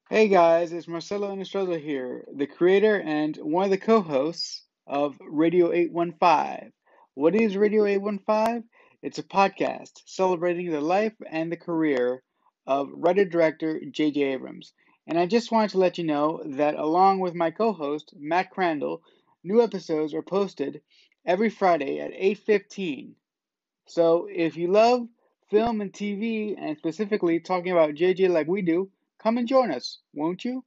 Hey guys, it's Marcelo Nostroza here, the creator and one of the co-hosts of Radio 815. What is Radio 815? It's a podcast celebrating the life and the career of writer-director J.J. Abrams. And I just wanted to let you know that along with my co-host, Matt Crandall, new episodes are posted every Friday at 8:15. So if you love film and TV, and specifically talking about JJ like we do, come and join us, won't you?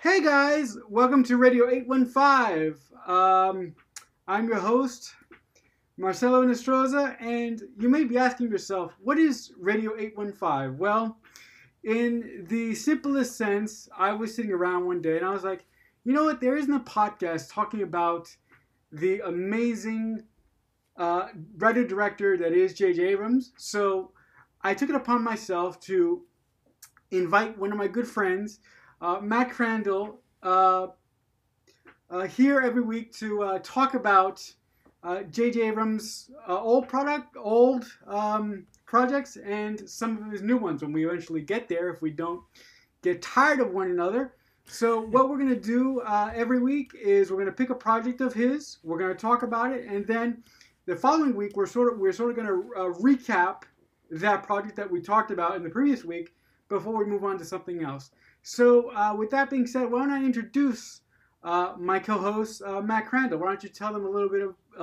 Hey guys, welcome to Radio 815. I'm your host, Marcelo Nostroza, and you may be asking yourself, what is Radio 815? Well, in the simplest sense, I was sitting around one day and I was like, you know what, there isn't a podcast talking about the amazing writer-director that is J.J. Abrams. So I took it upon myself to invite one of my good friends, Matt Crandall, here every week to talk about J.J. Abrams' old projects and some of his new ones when we eventually get there, if we don't get tired of one another. So what we're going to do every week is we're going to pick a project of his, we're going to talk about it, and then the following week we're sort of going to recap that project that we talked about in the previous week before we move on to something else. So with that being said, why don't I introduce my co-host Matt Crandall? Why don't you tell them a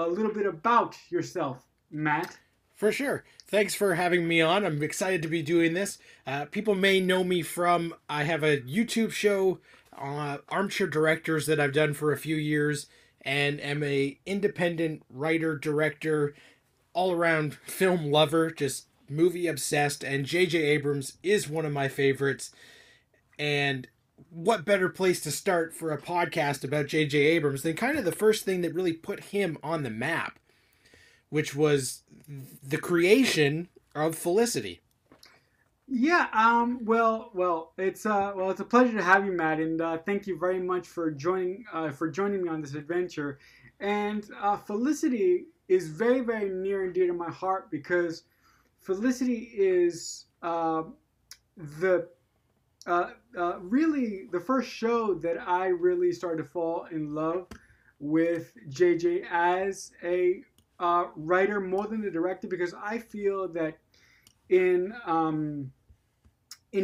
little bit about yourself, Matt? For sure. Thanks for having me on. I'm excited to be doing this. People may know me from, I have a YouTube show, Armchair Directors, that I've done for a few years, and am a independent writer, director, all-around film lover, just movie obsessed, and J.J. Abrams is one of my favorites. And what better place to start for a podcast about J.J. Abrams than kind of the first thing that really put him on the map, which was the creation of Felicity. Yeah. It's a pleasure to have you, Matt, and thank you very much for joining me on this adventure. And Felicity is very, very near and dear to my heart because Felicity is the really the first show that I really started to fall in love with JJ as a writer more than the director, because I feel that in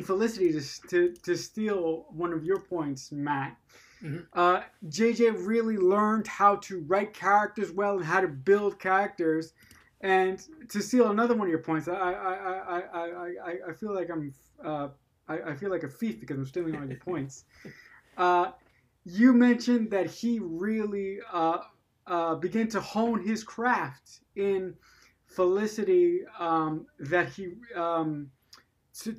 Felicity, to steal one of your points, Matt, JJ really learned how to write characters well and how to build characters. And to steal another one of your points, I feel like I feel like a thief because I'm stealing all your points. You mentioned that he really began to hone his craft in Felicity, that he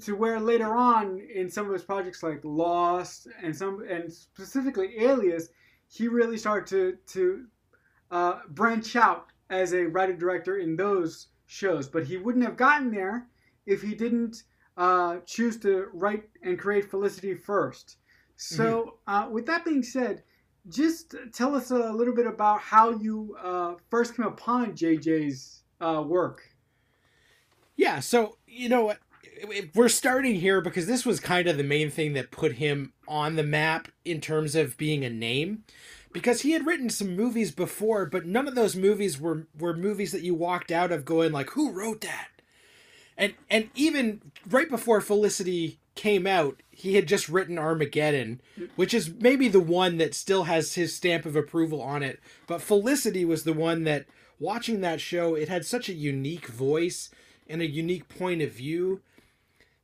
to where later on in some of his projects like Lost and specifically Alias, he really started to branch out as a writer director in those shows. But he wouldn't have gotten there if he didn't choose to write and create Felicity first. So with that being said, just tell us a little bit about how you first came upon JJ's work. Yeah, so, we're starting here because this was kind of the main thing that put him on the map in terms of being a name. Because he had written some movies before, but none of those movies were movies that you walked out of going like, who wrote that? And even right before Felicity came out, he had just written Armageddon, which is maybe the one that still has his stamp of approval on it. But Felicity was the one that, watching that show, it had such a unique voice and a unique point of view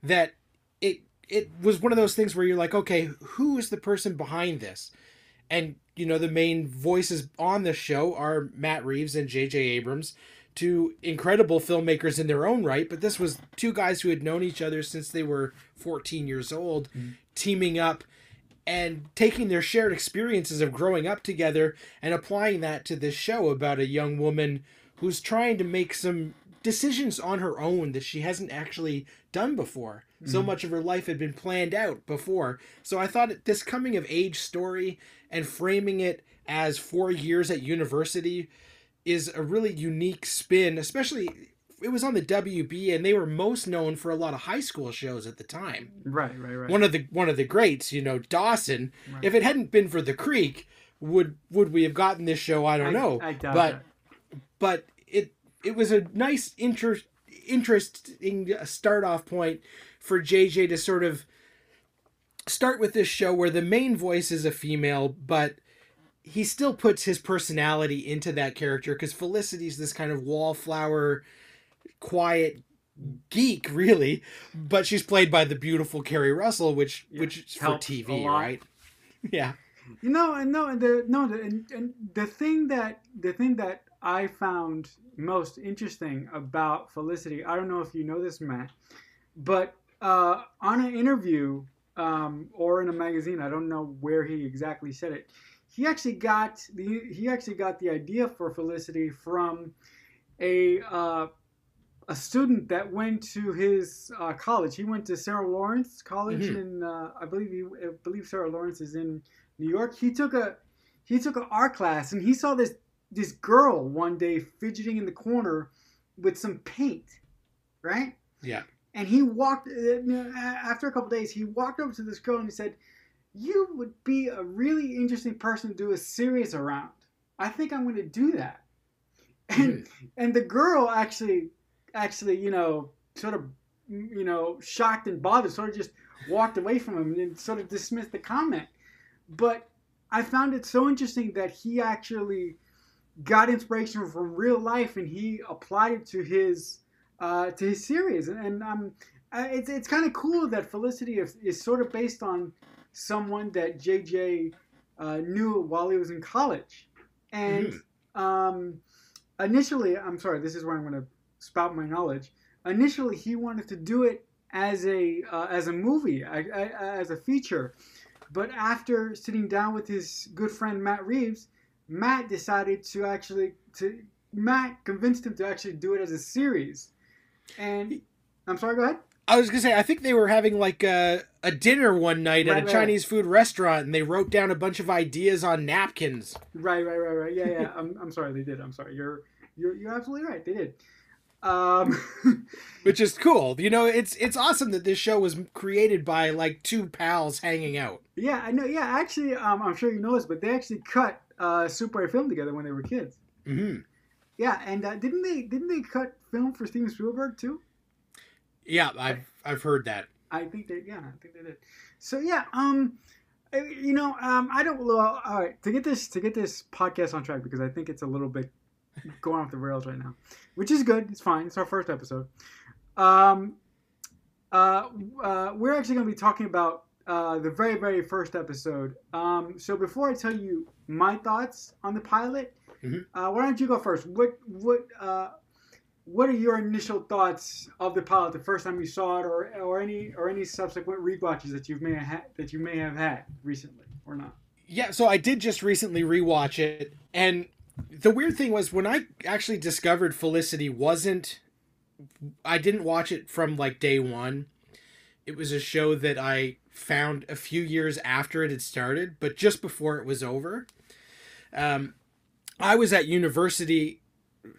that it was one of those things where you're like, okay, who is the person behind this? And, the main voices on the show are Matt Reeves and J.J. Abrams, two incredible filmmakers in their own right, but this was two guys who had known each other since they were 14 years old, teaming up and taking their shared experiences of growing up together and applying that to this show about a young woman who's trying to make some decisions on her own that she hasn't actually done before. So much of her life had been planned out before. So I thought this coming of age story and framing it as 4 years at university is a really unique spin, especially it was on the WB and they were most known for a lot of high school shows at the time. Right. One of the greats, you know, Dawson. Right. If it hadn't been for The Creek, would we have gotten this show? I don't know. I doubt that. But it was a nice interesting start off point for JJ to sort of start with this show where the main voice is a female, but he still puts his personality into that character because Felicity's this kind of wallflower, quiet geek, really, but she's played by the beautiful Kerry Russell, which is for TV, right? Yeah. And the thing that I found most interesting about Felicity, I don't know if you know this, Matt, but on an interview or in a magazine, I don't know where he exactly said it. He actually got the idea for Felicity from a student that went to his college. He went to Sarah Lawrence College in I believe Sarah Lawrence is in New York. He took an art class and he saw this girl one day fidgeting in the corner with some paint, right? Yeah. And he walked, after a couple of days, he walked over to this girl and he said, "You would be a really interesting person to do a series around. I think I'm going to do that." And the girl actually, sort of, shocked and bothered, sort of just walked away from him and sort of dismissed the comment. But I found it so interesting that he actually got inspiration from real life and he applied it to his series. And it's kind of cool that Felicity is sort of based on someone that JJ knew while he was in college. And initially, I'm sorry, this is where I'm going to spout my knowledge. Initially, he wanted to do it as a movie, as a feature. But after sitting down with his good friend Matt Reeves, Matt convinced him to actually do it as a series. And I'm sorry, go ahead. I was going to say, I think they were having like a dinner one night at a Chinese food restaurant and they wrote down a bunch of ideas on napkins. Right. Yeah. I'm sorry, they did. I'm sorry. You're absolutely right. They did. Which is cool. It's awesome that this show was created by like two pals hanging out. Yeah, I know. Yeah, actually, I'm sure you know this, but they actually cut Super 8 film together when they were kids. Mm-hmm. Yeah, and didn't they cut film for Steven Spielberg too? Yeah, I've heard that. I think they did. So yeah, I don't. Well, all right, to get this podcast on track, because I think it's a little bit going off the rails right now, which is good. It's fine. It's our first episode. We're actually going to be talking about the very, very first episode. So before I tell you my thoughts on the pilot, why don't you go first? What are your initial thoughts of the pilot the first time you saw it, or any subsequent rewatches that you may have had recently or not? Yeah, so I did just recently rewatch it, and the weird thing was when I actually discovered Felicity I didn't watch it from like day one. It was a show that I found a few years after it had started, but just before it was over. I was at university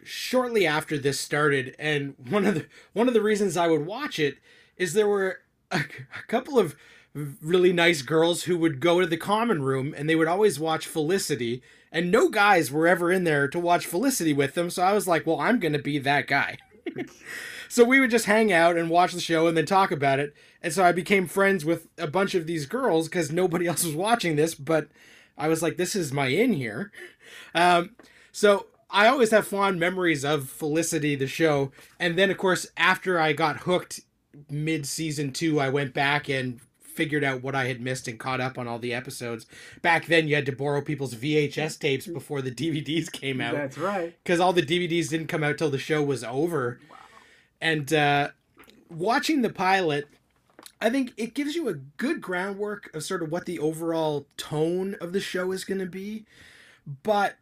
shortly after this started, and one of the reasons I would watch it is there were a couple of really nice girls who would go to the common room and they would always watch Felicity, and no guys were ever in there to watch Felicity with them. So I was like, well, I'm going to be that guy. So we would just hang out and watch the show and then talk about it. And so I became friends with a bunch of these girls because nobody else was watching this, but I was like, this is my in here. So I always have fond memories of Felicity, the show. And then, of course, after I got hooked mid-season 2, I went back and figured out what I had missed and caught up on all the episodes. Back then, you had to borrow people's VHS tapes before the DVDs came out. That's right. Because all the DVDs didn't come out till the show was over. Wow. And watching the pilot, I think it gives you a good groundwork of sort of what the overall tone of the show is going to be. But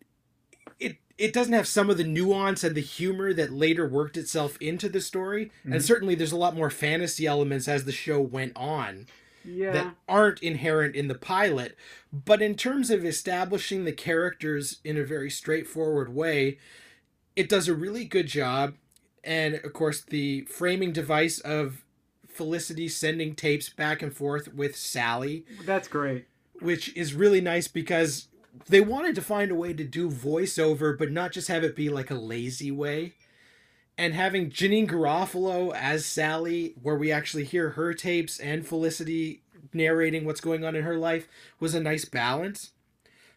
it doesn't have some of the nuance and the humor that later worked itself into the story. And certainly there's a lot more fantasy elements as the show went on that aren't inherent in the pilot. But in terms of establishing the characters in a very straightforward way, it does a really good job. And of course, the framing device of Felicity sending tapes back and forth with Sally. That's great. Which is really nice because they wanted to find a way to do voiceover, but not just have it be like a lazy way. And having Janine Garofalo as Sally, where we actually hear her tapes and Felicity narrating what's going on in her life, was a nice balance.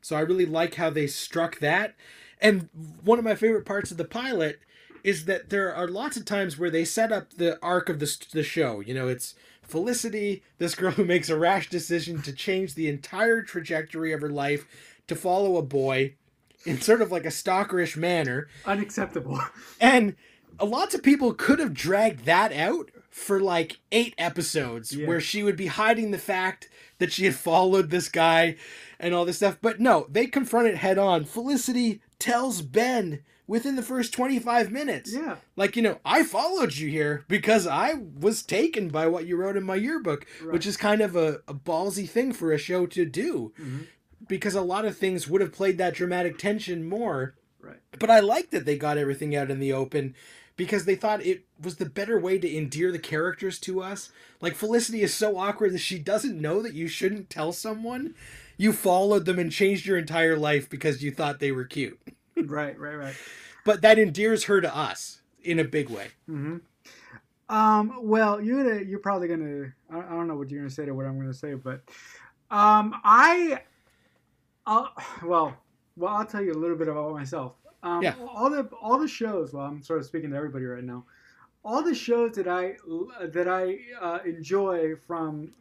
So I really like how they struck that. And one of my favorite parts of the pilot is that there are lots of times where they set up the arc of the show. You know, it's Felicity, this girl who makes a rash decision to change the entire trajectory of her life to follow a boy in sort of like a stalkerish manner. Unacceptable. And lots of people could have dragged that out for like 8 episodes where she would be hiding the fact that she had followed this guy and all this stuff. But no, they confront it head on. Felicity tells Ben within the first 25 minutes. Yeah. Like, you know, I followed you here because I was taken by what you wrote in my yearbook, which is kind of a ballsy thing for a show to do. Because a lot of things would have played that dramatic tension more. Right. But I like that they got everything out in the open because they thought it was the better way to endear the characters to us. Like, Felicity is so awkward that she doesn't know that you shouldn't tell someone you followed them and changed your entire life because you thought they were cute. Right. But that endears her to us in a big way. Well, you're probably gonna. I don't know what you're gonna say to what I'm gonna say, but I'll tell you a little bit about myself. All the shows. Well, I'm sort of speaking to everybody right now. All the shows that I enjoy, from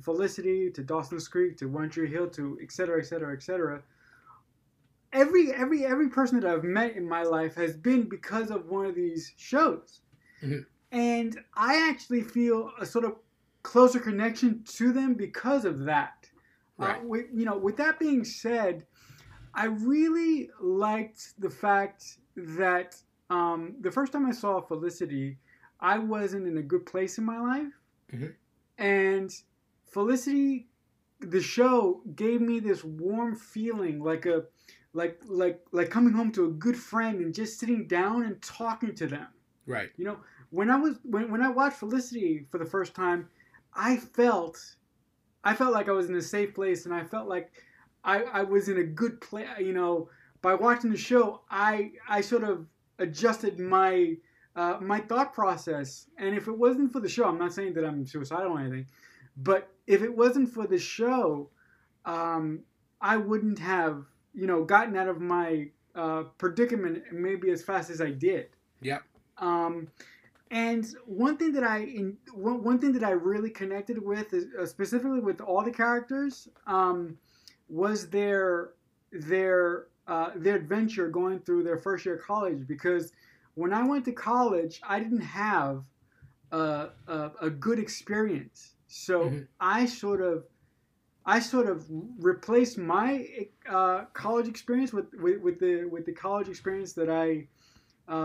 Felicity to Dawson's Creek to One Tree Hill to et cetera, et cetera, et cetera. Every person that I've met in my life has been because of one of these shows. And I actually feel a sort of closer connection to them because of that. Right. With that being said, I really liked the fact that the first time I saw Felicity, I wasn't in a good place in my life. And Felicity, the show, gave me this warm feeling, like coming home to a good friend and just sitting down and talking to them. Right. You know, when I watched Felicity for the first time, I felt like I was in a safe place, and I felt like I was in a good place. You know, by watching the show, I sort of adjusted my my thought process. And if it wasn't for the show, I'm not saying that I'm suicidal or anything, but if it wasn't for the show, I wouldn't have, gotten out of my predicament maybe as fast as I did. Yep. And one thing that I really connected with is, specifically with all the characters, was their adventure going through their first year of college. Because when I went to college, I didn't have a good experience, so I sort of replaced my college experience with the college experience that I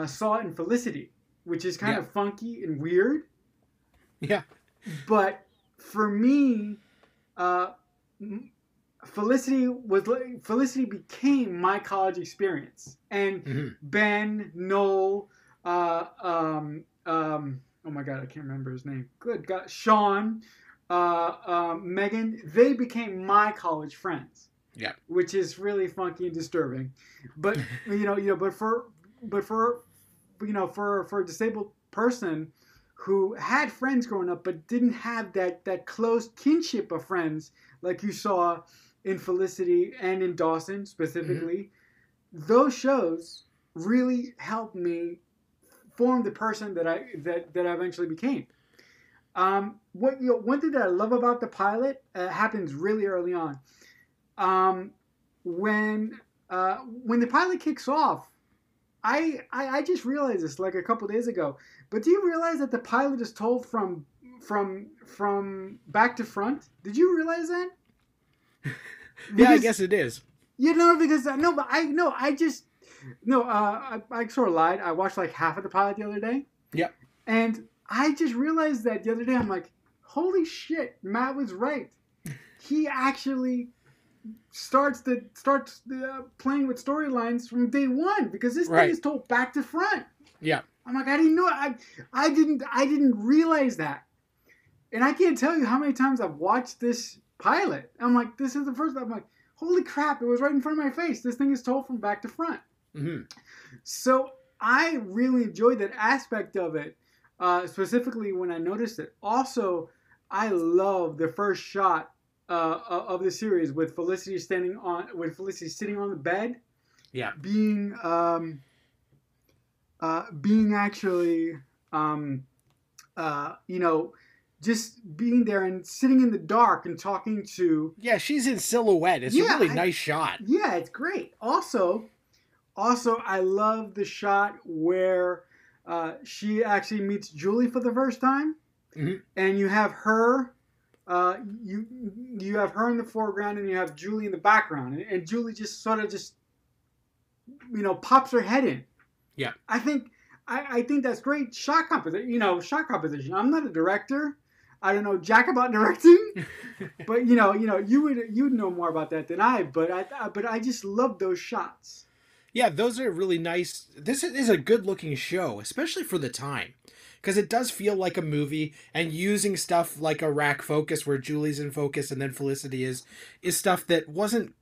saw in Felicity, which is kind of funky and weird. Yeah. But for me, Felicity became my college experience. And Ben, Noel, oh my God, I can't remember his name. Good God, Sean, Megan, they became my college friends. Yeah. Which is really funky and disturbing. But but for a disabled person who had friends growing up but didn't have that close kinship of friends like you saw in Felicity and in Dawson specifically, those shows really helped me form the person that I eventually became. One thing that I love about the pilot happens really early on. When the pilot kicks off, I just realized this like a couple days ago. But do you realize that the pilot is told from back to front? Did you realize that? Yeah, I guess it is. Because I just No, I sort of lied. I watched like half of the pilot the other day. Yep. And I just realized that the other day. I'm like, holy shit, Matt was right. He actually starts playing with storylines from day one because this thing is told back to front. Yeah. I'm like, I didn't know. I didn't realize that. And I can't tell you how many times I've watched this pilot. I'm like, this is the first. I'm like, holy crap! It was right in front of my face. This thing is told from back to front. Mm-hmm. So I really enjoyed that aspect of it, specifically when I noticed it. Also, I love the first shot of the series with Felicity sitting on the bed. Yeah. Being actually, just being there and sitting in the dark and talking to. Yeah, she's in silhouette. It's a really nice shot. Yeah, it's great. Also, I love the shot where she actually meets Julie for the first time, mm-hmm. and you have her. You have her in the foreground and you have Julie in the background, and Julie just sort of pops her head in. Yeah, I think that's great shot composition. I'm not a director. I don't know jack about directing, but you would know more about that than I. But I just love those shots. Yeah, those are really nice. This is a good looking show, especially for the time. Because it does feel like a movie, and using stuff like a rack focus where Julie's in focus and then Felicity is stuff that wasn't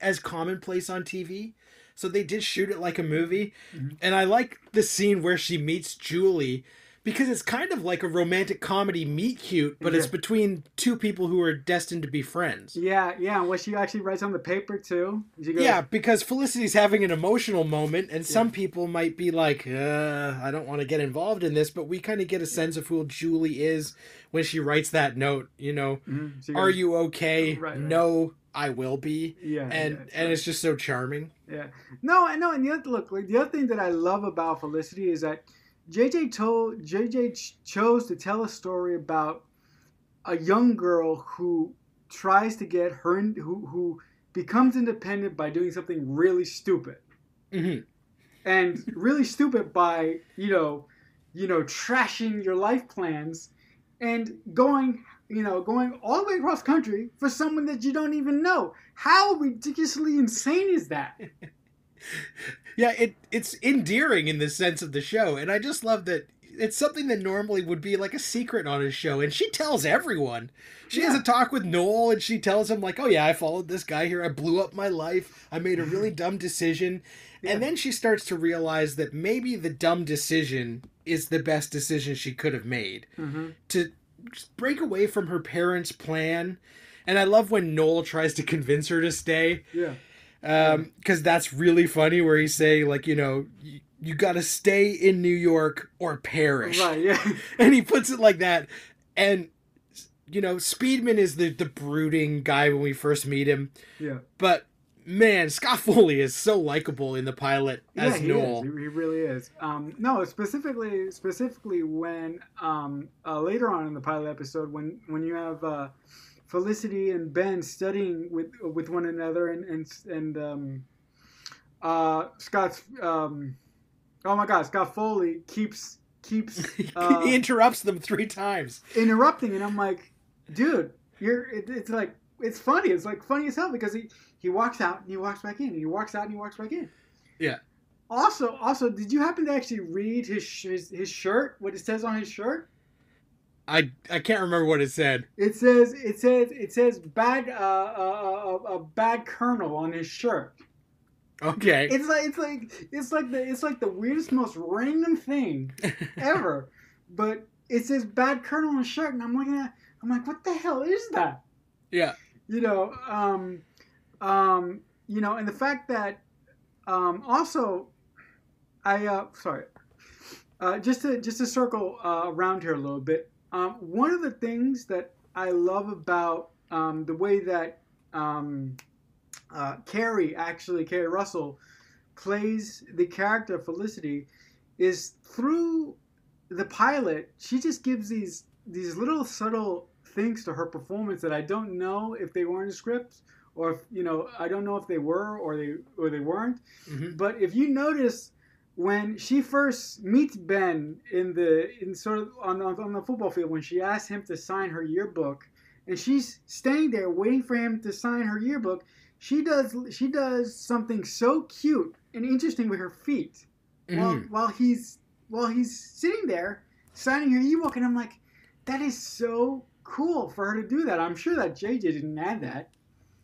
as commonplace on TV. So they did shoot it like a movie. Mm-hmm. And I like the scene where she meets Julie because it's kind of like a romantic comedy meet cute, but it's between two people who are destined to be friends. Yeah, and what she actually writes on the paper too. Yeah, because Felicity's having an emotional moment, and some people might be like, I don't want to get involved in this, but we kind of get a sense of who Julie is when she writes that note, mm-hmm. Are you okay? Right. No, I will be. Yeah. And it's just so charming. Yeah. No, I know. And the other thing that I love about Felicity is that JJ chose to tell a story about a young girl who tries to get her, who becomes independent by doing something really stupid, mm-hmm. and really stupid by trashing your life plans and going all the way across country for someone that you don't even know. How ridiculously insane is that? Yeah, it's endearing in the sense of the show, and I just love that it's something that normally would be like a secret on his show, and she tells everyone. She has a talk with Noel, and she tells him like, oh yeah, I followed this guy here, I blew up my life, I made a really dumb decision, and then she starts to realize that maybe the dumb decision is the best decision she could have made, mm-hmm. to just break away from her parents' plan. And I love when Noel tries to convince her to stay. Yeah. Because that's really funny where he's saying, like, you gotta stay in New York or perish. Right, yeah. And he puts it like that. And, Speedman is the brooding guy when we first meet him. Yeah. But, man, Scott Foley is so likable in the pilot as Noel. He really is. No, specifically when, later on in the pilot episode, when you have, Felicity and Ben studying with one another, and Scott's Scott Foley keeps he interrupts them 3 times, interrupting, and I'm like, dude, it's like it's funny. It's like funny as hell because he walks out and he walks back in, and he walks out and he walks back in. Yeah. Also, did you happen to actually read his shirt? What it says on his shirt? I can't remember what it said. It says bad a bad colonel on his shirt. Okay. It's like the weirdest, most random thing ever. But it says bad colonel on his shirt, and I'm like, what the hell is that? Yeah. And the fact that also just to circle around here a little bit. One of the things that I love about the way that Carrie Russell plays the character of Felicity is through the pilot. She just gives these little subtle things to her performance that I don't know if they were in the script or if, I don't know if they were or they weren't. Mm-hmm. But if you notice, when she first meets Ben in sort of on the football field, when she asks him to sign her yearbook, and she's staying there waiting for him to sign her yearbook, she does something so cute and interesting with her feet, Mm-hmm. while he's sitting there signing her yearbook, and I'm like, that is so cool for her to do that. I'm sure that JJ didn't add that.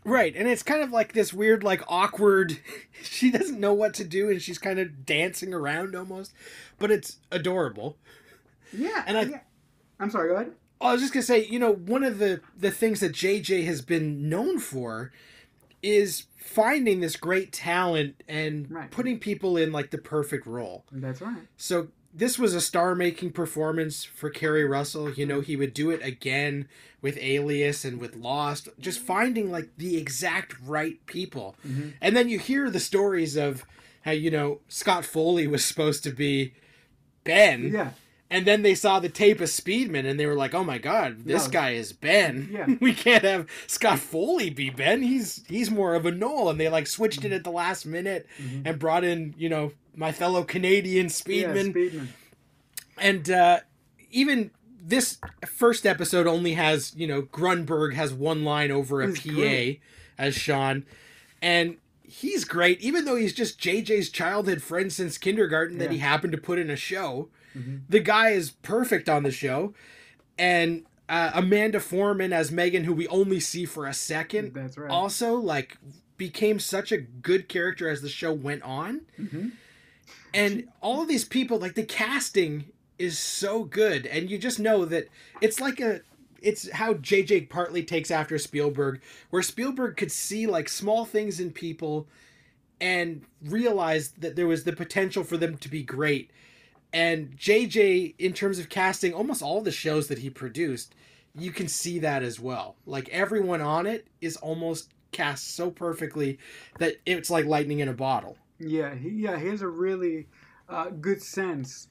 Right, and it's kind of like this weird, like, awkward, she doesn't know what to do, and she's kind of dancing around almost, but it's adorable. Yeah. And I'm sorry, go ahead. I was just going to say, one of the things that JJ has been known for is finding this great talent and putting people in, like, the perfect role. That's right. So this was a star-making performance for Kerry Russell. He would do it again with Alias and with Lost, just finding, like, the exact right people. Mm-hmm. And then you hear the stories of how, Scott Foley was supposed to be Ben. Yeah. And then they saw the tape of Speedman, and they were like, "Oh my God, this guy is Ben. Yeah. We can't have Scott Foley be Ben. He's more of a Noel." And they like switched it at the last minute and brought in, my fellow Canadian Speedman. Yeah, Speedman. And even this first episode only has, Grunberg has one line over a PA great. as Sean, and he's great, even though he's just JJ's childhood friend since kindergarten that he happened to put in a show. Mm-hmm. The guy is perfect on the show. And Amanda Foreman as Megan, who we only see for a second, that's right, also like became such a good character as the show went on. Mm-hmm. And all of these people, like the casting is so good, and you just know that it's how JJ partly takes after Spielberg, where Spielberg could see like small things in people and realized that there was the potential for them to be great. And JJ, in terms of casting, almost all the shows that he produced, you can see that as well. Like everyone on it is almost cast so perfectly that it's like lightning in a bottle. Yeah, he has a really good sense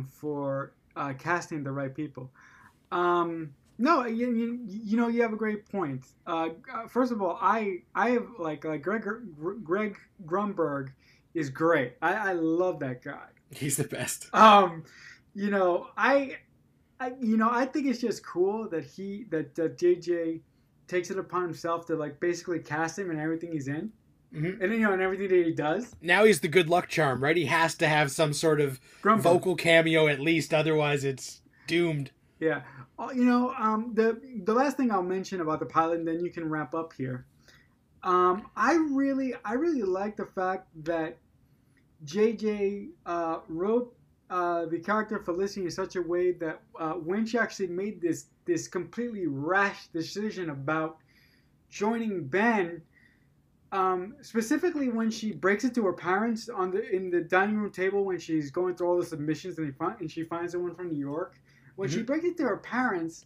for casting the right people. No, you have a great point. First of all, I have like Greg Grunberg is great. I love that guy. He's the best. I think it's just cool that JJ takes it upon himself to like basically cast him in everything he's in. Mm-hmm. And and everything that he does. Now he's the good luck charm, right? He has to have some sort of vocal cameo at least, otherwise it's doomed. Yeah. The last thing I'll mention about the pilot, and then you can wrap up here. I really like the fact that JJ wrote the character Felicity in such a way that when she actually made this completely rash decision about joining Ben, specifically when she breaks it to her parents in the dining room table when she's going through all the submissions and she finds someone from New York. When she breaks it to her parents,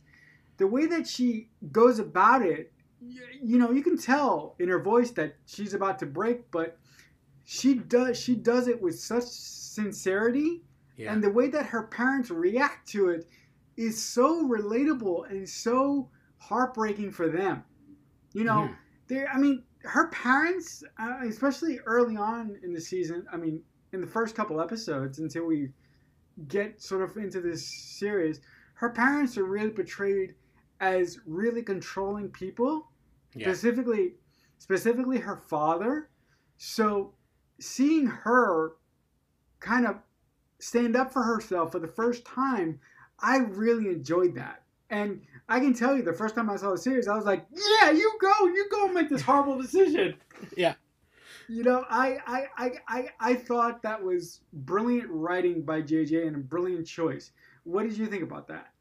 the way that she goes about it, you can tell in her voice that she's about to break, but she does it with such sincerity, and the way that her parents react to it is so relatable and so heartbreaking for them. Her parents, especially early on in the season, in the first couple episodes until we get sort of into this series, her parents are really portrayed as really controlling people, specifically her father. So seeing her kind of stand up for herself for the first time, I really enjoyed that. And I can tell you, the first time I saw the series, I was like, yeah, you go and make this horrible decision. Yeah. I thought that was brilliant writing by JJ and a brilliant choice. What did you think about that?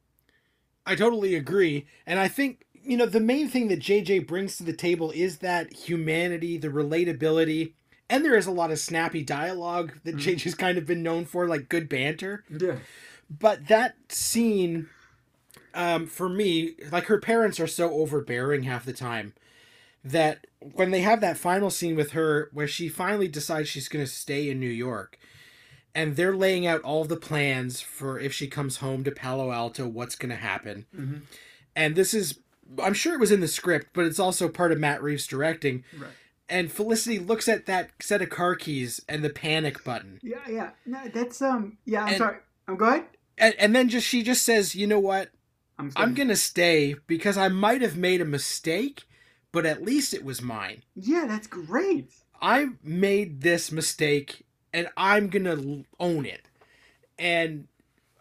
I totally agree. And I think, the main thing that JJ brings to the table is that humanity, the relatability, and there is a lot of snappy dialogue that JJ's kind of been known for, like good banter. Yeah. But that scene, for me, like her parents are so overbearing half the time that when they have that final scene with her where she finally decides she's going to stay in New York and they're laying out all the plans for if she comes home to Palo Alto, what's going to happen. Mm-hmm. And this is I'm sure it was in the script, but it's also part of Matt Reeves' directing. Right. And Felicity looks at that set of car keys and the panic button. Yeah. No, that's yeah. I'm sorry. Go ahead. And then she just says, you know what? I'm gonna stay because I might have made a mistake, but at least it was mine. Yeah, that's great. I made this mistake, and I'm gonna own it. And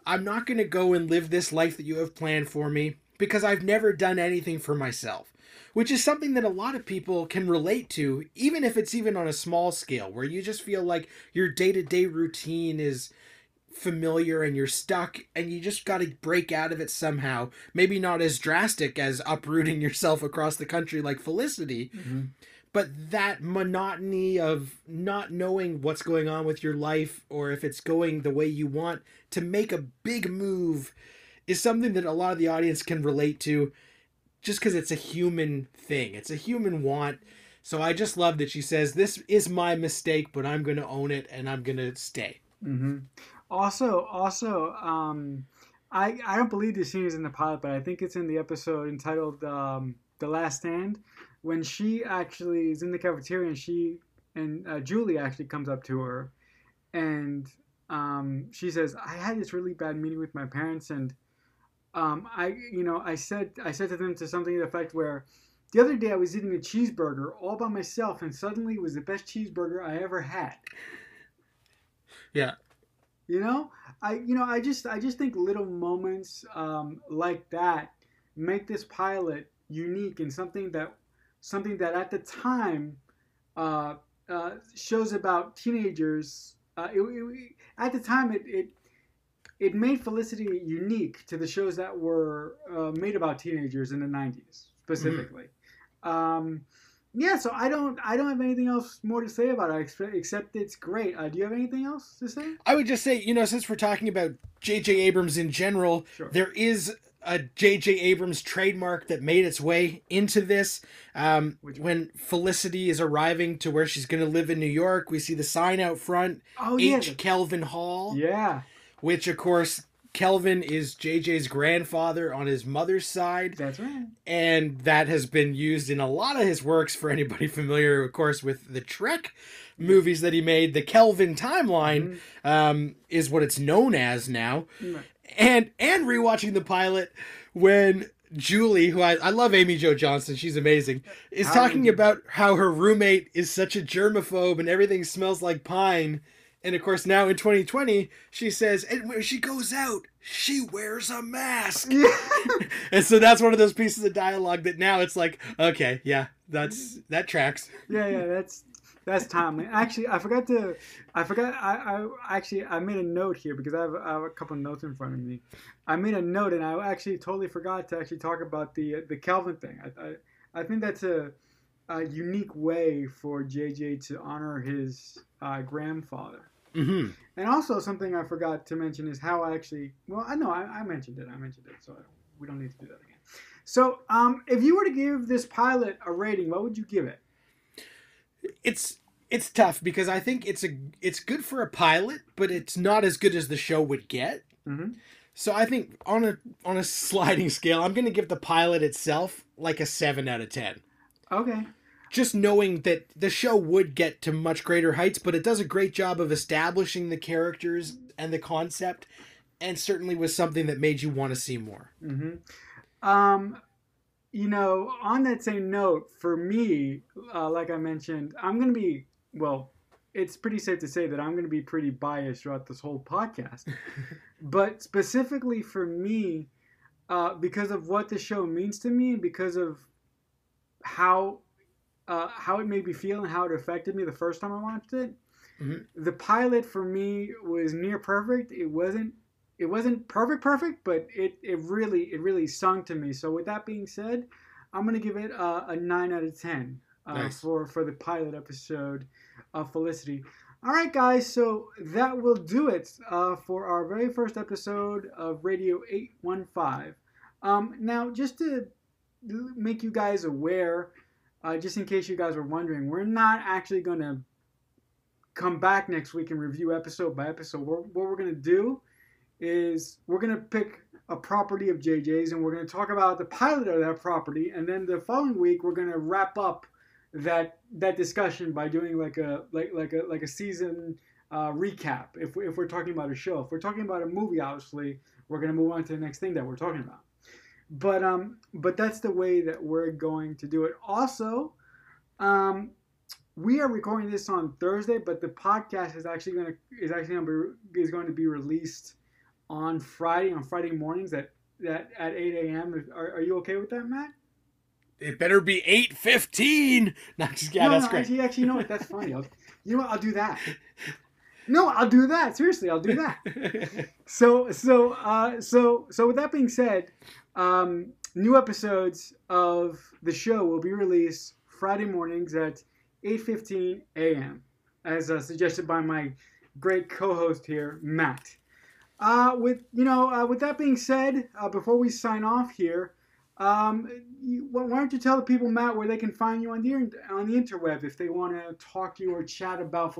I'm not gonna go and live this life that you have planned for me because I've never done anything for myself. Which is something that a lot of people can relate to, even if it's even on a small scale, where you just feel like your day-to-day routine is familiar and you're stuck and you just got to break out of it somehow. Maybe not as drastic as uprooting yourself across the country like Felicity, but that monotony of not knowing what's going on with your life or if it's going the way you want to make a big move is something that a lot of the audience can relate to. Just because it's a human thing. It's a human want. So I just love that she says, this is my mistake, but I'm going to own it and I'm going to stay. Mm-hmm. Also, I don't believe this scene is in the pilot, but I think it's in the episode entitled The Last Stand, when she actually is in the cafeteria and she and Julie actually comes up to her and she says, I had this really bad meeting with my parents and I said to them to something to the effect where the other day I was eating a cheeseburger all by myself and suddenly it was the best cheeseburger I ever had. Yeah. I just think little moments like that make this pilot unique and something that at the time shows about teenagers. At the time it made Felicity unique to the shows that were made about teenagers in the 90s, specifically. So I don't have anything else more to say about it, except it's great. Do you have anything else to say? I would just say, since we're talking about J.J. Abrams in general, sure. There is a J.J. Abrams trademark that made its way into this. When Felicity is arriving to where she's going to live in New York, we see the sign out front, H. Kelvin Hall. Yeah. Which, of course, Kelvin is JJ's grandfather on his mother's side. That's right. And that has been used in a lot of his works for anybody familiar, of course, with the Trek movies that he made. The Kelvin timeline is what it's known as now. Right. And rewatching the pilot when Julie, who I love Amy Jo Johnson, she's amazing, is talking about how her roommate is such a germaphobe and everything smells like pine. And, of course, now in 2020, she says, and when she goes out, she wears a mask. Yeah. And so that's one of those pieces of dialogue that now it's like, okay, yeah, that tracks. Yeah, that's timely. Actually, I made a note here because I have a couple of notes in front of me. I made a note, and I actually totally forgot to actually talk about the Kelvin thing. I think that's a unique way for JJ to honor his grandfather. Mm-hmm. And also something I forgot to mention is how I mentioned it, so we don't need to do that again. So, if you were to give this pilot a rating, what would you give it? It's tough because I think it's good for a pilot, but it's not as good as the show would get. Mm-hmm. So I think on a sliding scale, I'm going to give the pilot itself like a 7 out of 10. Okay. Just knowing that the show would get to much greater heights, but it does a great job of establishing the characters and the concept, and certainly was something that made you want to see more. Mm-hmm. On that same note, for me, like I mentioned, I'm going to be, it's pretty safe to say that I'm going to be pretty biased throughout this whole podcast. But specifically for me, because of what the show means to me, and because of how it made me feel and how it affected me the first time I watched it. Mm-hmm. The pilot for me was near perfect. It wasn't perfect, but it really sung to me. So with that being said, I'm gonna give it a 9 out of 10 nice. for the pilot episode of Felicity. All right, guys. So that will do it for our very first episode of Radio 815. Now, just to make you guys aware. Just in case you guys were wondering, we're not actually going to come back next week and review episode by episode. What we're going to do is we're going to pick a property of JJ's, and we're going to talk about the pilot of that property, and then the following week we're going to wrap up that discussion by doing like a season recap. If we're talking about a show, if we're talking about a movie, obviously we're going to move on to the next thing that we're talking about. But that's the way that we're going to do it. Also, we are recording this on Thursday, but the podcast is going to be released on Friday mornings at 8 a.m. Are you okay with that, Matt? It better be 8:15. That's great. Actually, you know what? That's funny. I'll do that. No, I'll do that. Seriously, I'll do that. So with that being said, new episodes of the show will be released Friday mornings at 8:15 a.m. as suggested by my great co-host here, Matt. With that being said, before we sign off here, why don't you tell the people, Matt, where they can find you on the interweb if they want to talk to you or chat about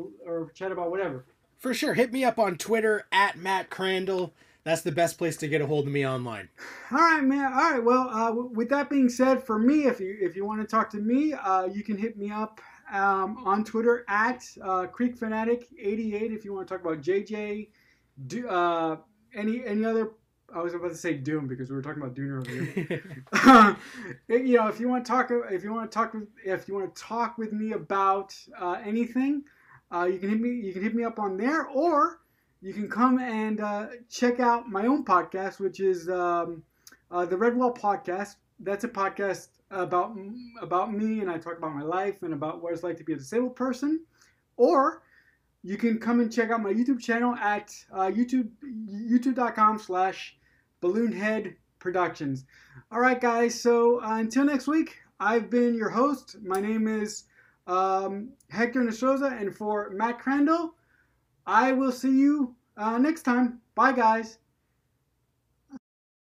whatever. For sure, hit me up on Twitter at Matt Crandall. That's the best place to get a hold of me online. All right, man. All right. Well, with that being said, for me, if you want to talk to me, you can hit me up on Twitter at CreekFanatic88 if you want to talk about JJ. Any other? I was about to say Doom because we were talking about Dune earlier. If you want to talk with me about anything, you can hit me up on there, or you can come and check out my own podcast, which is the Redwall Podcast. That's a podcast about me, and I talk about my life and about what it's like to be a disabled person. Or you can come and check out my YouTube channel at youtube.com/Balloonhead Productions. All right, guys. So until next week, I've been your host. My name is Hector Nasroza, and for Matt Crandall, I will see you next time. Bye, guys.